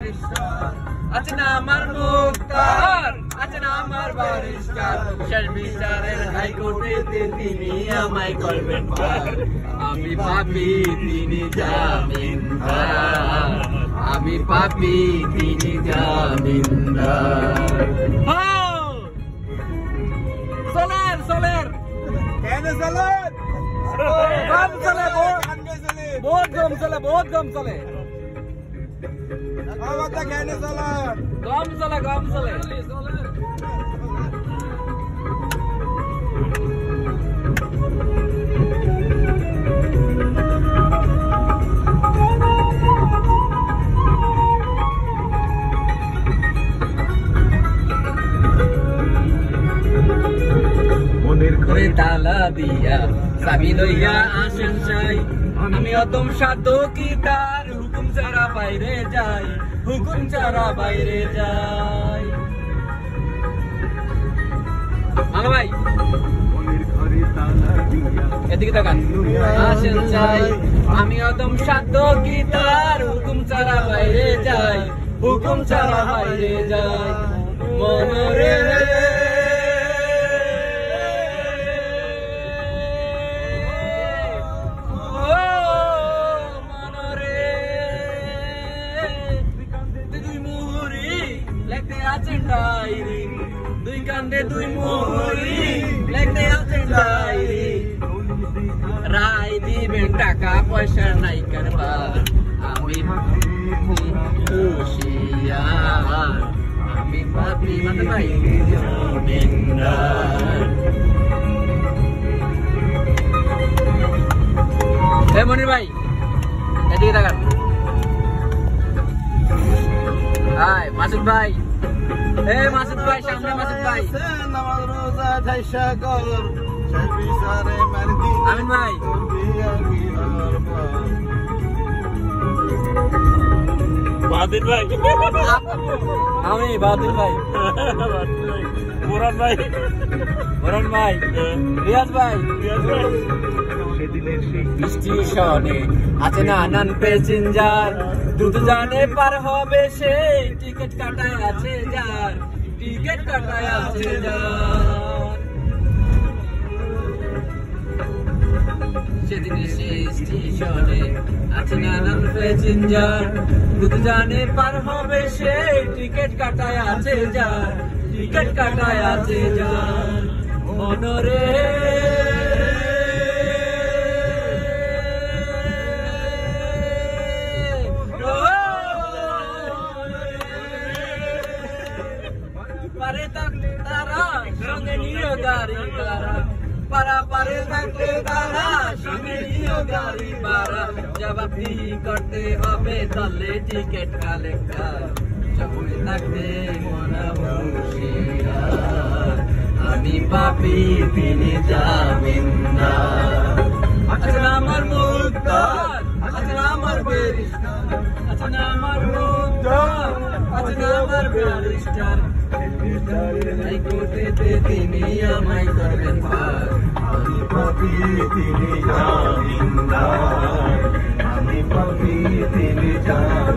আছে না আমার মুক্তার, আছে না আমার বারিস্টার, শেষ বিচারের হাইকোর্টেতে তিনি আমায় করবেন পার। আমি পাপী তিনি জামিনদার, আমি পাপী তিনি জামিনদার। সোলের সোলের গম চলে, বহুত গম চলে, বহুত গম চলে, গম চলে, গম চলে। মনের ঘরে তালা দিয়া চাবি লইয়া আসেন চাই, আমি অতম সাধকি তার হুকুম ছাড়া বাইরে যাই, হুকুম ছাড়া বাইরে যাই। ভালো ভাই এদিকে তাকান। আসেন চাই আমি অতম সাধকি তার হুকুম ছাড়া বাইরে যাই, হুকুম ছাড়া বাইরে যাই। মনরে ডায়েরি, দুই কান্দে দুই মোহরি লেখতে আছেন ডায়েরি, রায় দিবেন টাকা পয়সা নাই কারবার, আমি হুশিয়ার, আমি পাপী মানে ভাই জামিনদার। এ মনির ভাই এদিকে তাকান। হাই মাসুদ ভাই, এ মাসুদ ভাই সামনে, মাসুদ ভাই নামাজ রোজা ধাইসা কর, আমিন ভাই বাদিল ভাই, আমি বাদিল ভাই, বোরান ভাই, বোরান ভাই, রিয়াজ ভাই, রিয়াজ ভাই। স্টেশনে আছে না নানান প্যাসেঞ্জার, দ্রুত জানে পার হবে সে, টিকিট কাটায় আছে যার, টিকিট কাটায় আছে যার। সেদিনে সে স্টেশনে আছে নানান প্যাসেঞ্জার, দ্রুত জানে পার হবে সে, টিকিট কাটায় আছে যার, টিকিট কাটায় আছে যার। মনরে পারে থাকলে তারা সঙ্গে নিয়ে গাড়ি ভাড়া, পারা পারে থাকলে তারা সঙ্গে নিয়ে গাড়ি ভাড়া, জবাবদি করতে হবে তাহলে টিকিট কালেক্টর, চলে থাকতে মনা হুশিয়ার, আমি পাপী তিনি জামিনদার। আছে না আমার মুক্তার, আছে না আমার ব্যারিস্টার, আছে না আমার মুক্তার, আছে না আমার ব্যারিস্টার, হাইকোর্টেতে তিনি আমায় করবেন পার, আমি পাপী তিনি জামিনদার, আমি পাপী তিনি জামিনদার।